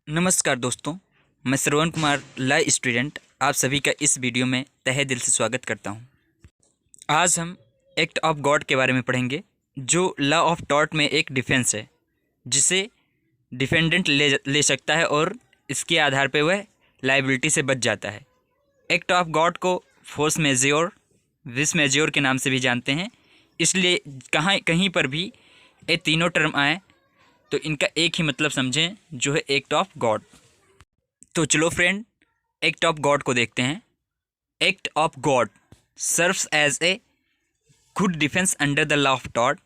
नमस्कार दोस्तों, मैं श्रवण कुमार लॉ स्टूडेंट आप सभी का इस वीडियो में तहे दिल से स्वागत करता हूं। आज हम एक्ट ऑफ गॉड के बारे में पढ़ेंगे, जो लॉ ऑफ टॉर्ट में एक डिफेंस है, जिसे डिफेंडेंट ले सकता है और इसके आधार पर वह लाइबिलिटी से बच जाता है। एक्ट ऑफ गॉड को फोर्स मेजोर, विस मेजोर के नाम से भी जानते हैं, इसलिए कहीं पर भी ये तीनों टर्म आए तो इनका एक ही मतलब समझें, जो है एक्ट ऑफ गॉड। तो चलो फ्रेंड, एक्ट ऑफ गॉड को देखते हैं। Act of God serves as a good defence under the law of tort.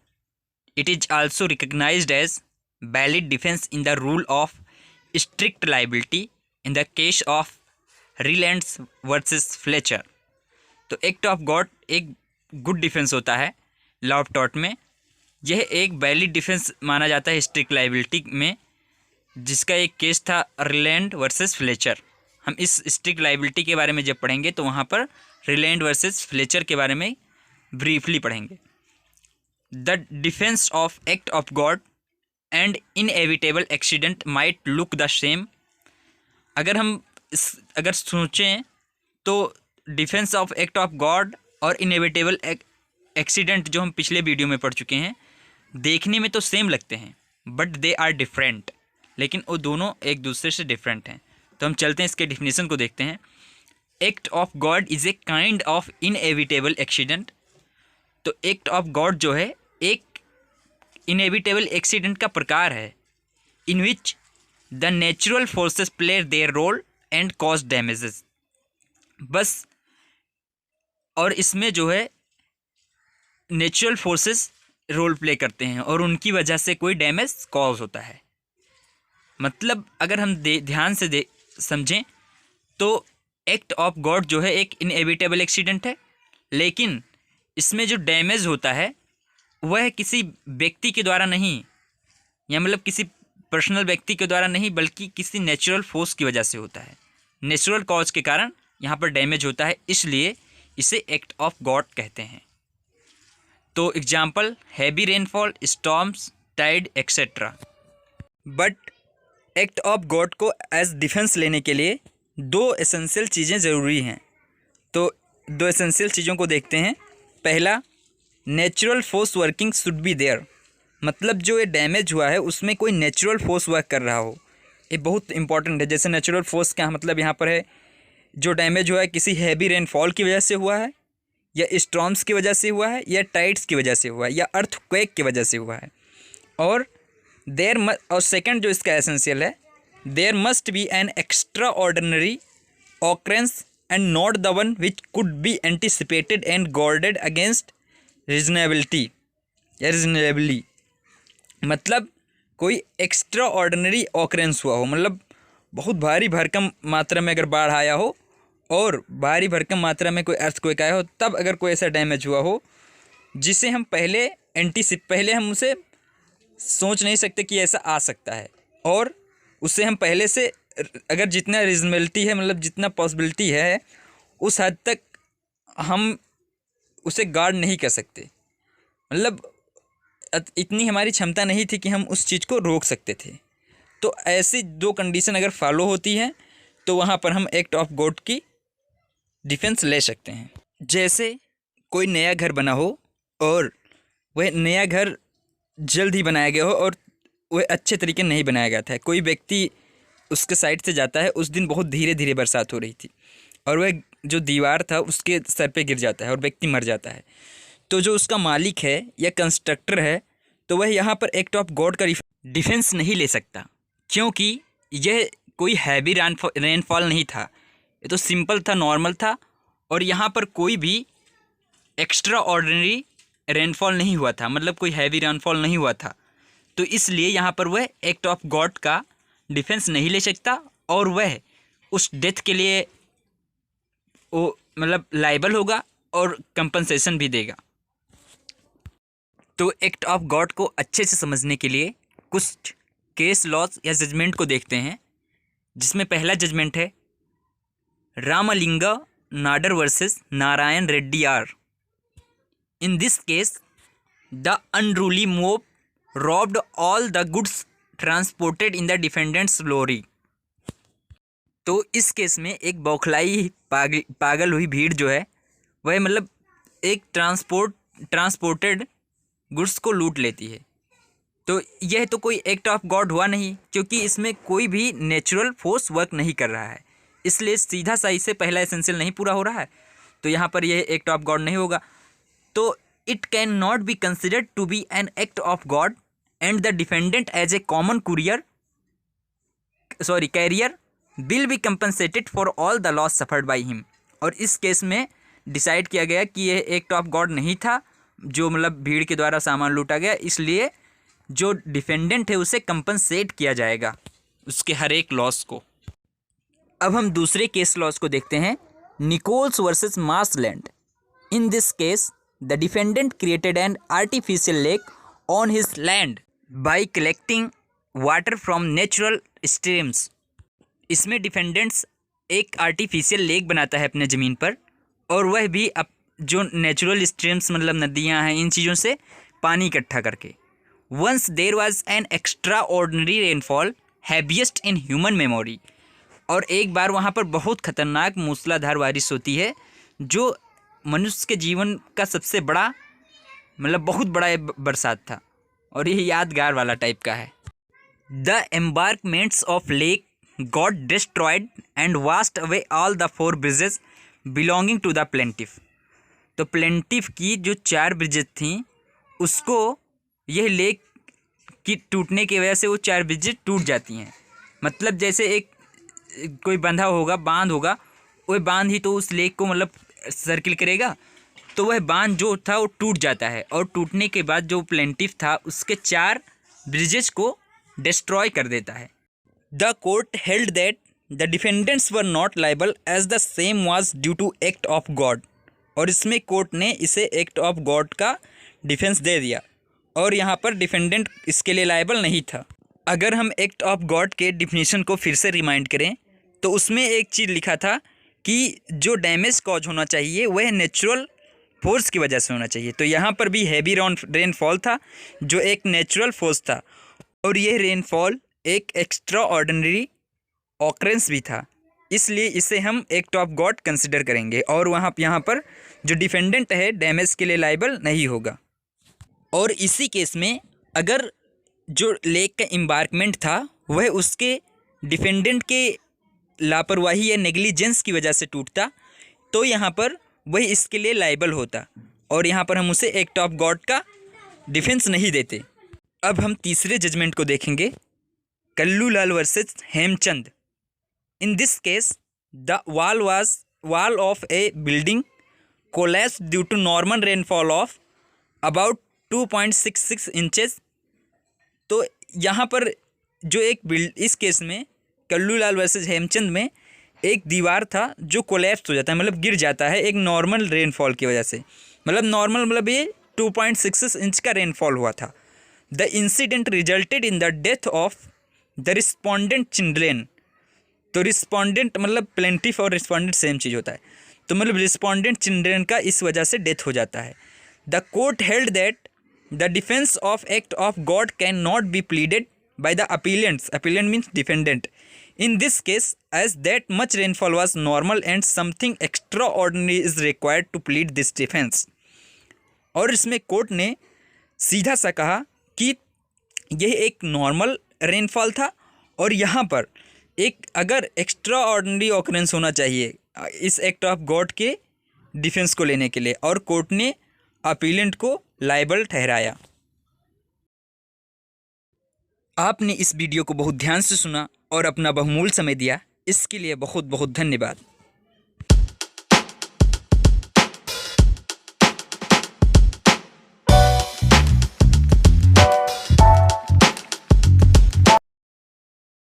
It is also recognised as valid defence in the rule of strict liability in the case of Rylands versus Fletcher. तो act of God एक good defence होता है law of tort में। यह एक valid defence माना जाता है स्ट्रिक्ट लाइबिलिटी में, जिसका एक केस था रिलैंड वर्सेस फ्लेचर। हम इस स्ट्रिक्ट लाइबिलिटी के बारे में जब पढ़ेंगे तो वहाँ पर रिलैंड वर्सेस फ्लेचर के बारे में ब्रीफली पढ़ेंगे। The defence of act of God and inevitable accident might look the same. अगर सोचें तो defence of act of God और इनएविटेबल एक्सीडेंट जो हम पिछले वीडियो में पढ़ चुके हैं, देखने में तो सेम लगते हैं, बट दे आर डिफरेंट। लेकिन वो दोनों एक दूसरे से डिफरेंट हैं। तो हम चलते हैं, इसके डिफिनेशन को देखते हैं। Act of God is a kind of inevitable accident. तो एक्ट ऑफ गॉड जो है एक इनएविटेबल एक्सीडेंट का प्रकार है, in which the natural forces play their role and cause damages. बस, और इसमें जो है नेचुरल फोर्सेस रोल प्ले करते हैं और उनकी वजह से कोई डैमेज कॉज होता है। मतलब अगर हम ध्यान से समझें तो एक्ट ऑफ गॉड जो है एक इनएविटेबल एक्सीडेंट है, लेकिन इसमें जो डैमेज होता है वह किसी व्यक्ति के द्वारा नहीं, या मतलब किसी पर्सनल व्यक्ति के द्वारा नहीं, बल्कि किसी नेचुरल फोर्स की वजह से होता है। नेचुरल कॉज के कारण यहाँ पर डैमेज होता है, इसलिए इसे एक्ट ऑफ गॉड कहते हैं। तो example, heavy rainfall, storms, tide etcetera. But act of God को एज डिफेंस लेने के लिए दो एसेंशियल चीज़ें ज़रूरी हैं। तो दो एसेंशियल चीज़ों को देखते हैं। पहला, natural force working should be there. मतलब जो ये डैमेज हुआ है उसमें कोई नेचुरल फोर्स वर्क कर रहा हो, ये बहुत इंपॉर्टेंट है। जैसे नेचुरल फोर्स का मतलब यहाँ पर है, जो डैमेज हुआ है किसी हैवी रेनफॉल की वजह से हुआ है, या स्टॉर्म्स की वजह से हुआ है, या टाइड्स की वजह से हुआ है, या अर्थक्वेक की वजह से हुआ है। और सेकंड जो इसका एसेंशियल है, there must be an extraordinary occurrence and not the one which could be anticipated and guarded against reasonability या रीजनेबली। मतलब कोई एक्स्ट्रा ऑर्डिनरी ऑकरेंस हुआ हो, मतलब बहुत भारी भरकम मात्रा में अगर बाढ़ आया हो और भारी भरकम मात्रा में कोई अर्थक्वेक आया हो, तब अगर कोई ऐसा डैमेज हुआ हो जिसे हम पहले हम उसे सोच नहीं सकते कि ऐसा आ सकता है, और उससे हम पहले से अगर जितना रीजनेबिलिटी है, मतलब जितना पॉसिबिलिटी है, उस हद तक हम उसे गार्ड नहीं कर सकते। मतलब इतनी हमारी क्षमता नहीं थी कि हम उस चीज़ को रोक सकते थे। तो ऐसी दो कंडीशन अगर फॉलो होती हैं तो वहाँ पर हम एक्ट ऑफ गॉड की डिफेंस ले सकते हैं। जैसे कोई नया घर बना हो और वह नया घर जल्द ही बनाया गया हो और वह अच्छे तरीके नहीं बनाया गया था। कोई व्यक्ति उसके साइड से जाता है, उस दिन बहुत धीरे धीरे बरसात हो रही थी, और वह जो दीवार था उसके सर पे गिर जाता है और व्यक्ति मर जाता है। तो जो उसका मालिक है या कंस्ट्रक्टर है, तो वह यहाँ पर एक्ट ऑफ गॉड का डिफेंस नहीं ले सकता, क्योंकि यह कोई हैवी रेनफॉल नहीं था, ये तो सिंपल था, नॉर्मल था, और यहाँ पर कोई भी एक्स्ट्रा ऑर्डिनरी रेनफॉल नहीं हुआ था, मतलब कोई हैवी रेनफॉल नहीं हुआ था। तो इसलिए यहाँ पर वह एक्ट ऑफ गॉड का डिफेंस नहीं ले सकता, और वह उस डेथ के लिए वो मतलब लायबल होगा और कंपनसेशन भी देगा। तो एक्ट ऑफ गॉड को अच्छे से समझने के लिए कुछ केस लॉज या जजमेंट को देखते हैं, जिसमें पहला जजमेंट है Ramalinga Nadar versus Narayana Reddy R. In this case, the unruly mob robbed all the goods transported in the defendant's lorry. तो इस केस में एक बौखलाई पागल हुई भीड़ जो है वह मतलब एक ट्रांसपोर्टेड गुड्स को लूट लेती है। तो यह तो कोई एक्ट ऑफ गॉड हुआ नहीं, क्योंकि इसमें कोई भी नेचुरल फोर्स वर्क नहीं कर रहा है, इसलिए सीधा सा इसे पहला एसेंशियल नहीं पूरा हो रहा है, तो यहाँ पर यह एक्ट ऑफ गॉड नहीं होगा। तो it can not be considered to be an act of God and the defendant as a common carrier will be compensated for all the loss suffered by him. और इस case में decide किया गया कि यह एक्ट ऑफ गॉड नहीं था, जो मतलब भीड़ के द्वारा सामान लूटा गया, इसलिए जो डिफेंडेंट है उसे कंपनसेट किया जाएगा उसके हर एक लॉस को। अब हम दूसरे केस लॉस को देखते हैं, Nichols versus marshland. In this case the defendant created an artificial lake on his land bye collecting water from natural streams. इसमें डिफेंडेंट्स एक आर्टिफिशियल लेक बनाता है अपने ज़मीन पर, और वह भी जो नेचुरल स्ट्रीम्स मतलब नदियाँ हैं इन चीज़ों से पानी इकट्ठा करके। Once there was an extraordinary rainfall heaviest in human memory. और एक बार वहाँ पर बहुत खतरनाक मूसलाधार बारिश होती है, जो मनुष्य के जीवन का सबसे बड़ा मतलब बहुत बड़ा बरसात था, और ये यादगार वाला टाइप का है। The embankments of lake got destroyed and washed away all the 4 bridges belonging to the plaintiff. तो प्लेंटिफ की जो 4 ब्रिजेस थीं उसको यह लेक की टूटने की वजह से वो 4 ब्रिजेस टूट जाती हैं। मतलब जैसे एक कोई बंधा होगा, बांध होगा, वह बांध ही तो उस लेक को मतलब सर्किल करेगा, तो वह बांध जो था वो टूट जाता है, और टूटने के बाद जो प्लेंटिफ था उसके 4 ब्रिजेस को डिस्ट्रॉय कर देता है। The court held that the defendants were not liable as the same was due to act of God. और इसमें कोर्ट ने इसे एक्ट ऑफ गॉड का डिफेंस दे दिया, और यहाँ पर डिफेंडेंट इसके लिए लाइबल नहीं था। अगर हम एक्ट ऑफ गॉड के डिफिनीशन को फिर से रिमाइंड करें तो उसमें एक चीज़ लिखा था कि जो डैमेज कॉज होना चाहिए वह नेचुरल फोर्स की वजह से होना चाहिए। तो यहाँ पर भी हैवी रेनफॉल था जो एक नेचुरल फोर्स था, और यह रेनफॉल एक एक्स्ट्रा ऑर्डिनरी ऑकरेंस भी था, इसलिए इसे हम एक्ट ऑफ गॉड कंसिडर करेंगे, और यहाँ पर जो डिफेंडेंट है डैमेज के लिए लाइबल नहीं होगा। और इसी केस में अगर जो लेक का एम्बार्कमेंट था वह उसके डिफेंडेंट के लापरवाही या नेग्लिजेंस की वजह से टूटता, तो यहाँ पर वह इसके लिए लाइबल होता, और यहाँ पर हम उसे एक्ट ऑफ गॉड का डिफेंस नहीं देते। अब हम तीसरे जजमेंट को देखेंगे, Kallulal versus Hemchand. In this case the wall of a building collapsed due to normal rainfall of about 2.66 inches. तो यहाँ पर जो इस केस में कल्लूलाल वर्सेस हेमचंद में एक दीवार था जो कोलैप्स हो जाता है, मतलब गिर जाता है एक नॉर्मल रेनफॉल की वजह से। मतलब नॉर्मल मतलब ये 2.66 इंच का रेनफॉल हुआ था। The incident resulted in the death of the respondent children. तो रिस्पॉन्डेंट मतलब प्लेंटिफ और रिस्पॉन्डेंट सेम चीज़ होता है, तो मतलब रिस्पॉन्डेंट चिल्ड्रेन का इस वजह से डेथ हो जाता है। The court held that the defence of act of God can not B pleaded by the appellants, appellant means defendant, in this case as that much rainfall was normal and something extraordinary is required to plead this defense। और इसमें court ने सीधा सा कहा कि यह एक normal rainfall था, और यहाँ पर एक अगर एक्स्ट्रा ऑर्डिनरी ऑकरेंस होना चाहिए इस एक्ट ऑफ गॉड के डिफेंस को लेने के लिए, और कोर्ट ने अपीलेंट को लाइबल ठहराया। आपने इस वीडियो को बहुत ध्यान से सुना और अपना बहुमूल्य समय दिया, इसके लिए बहुत बहुत धन्यवाद।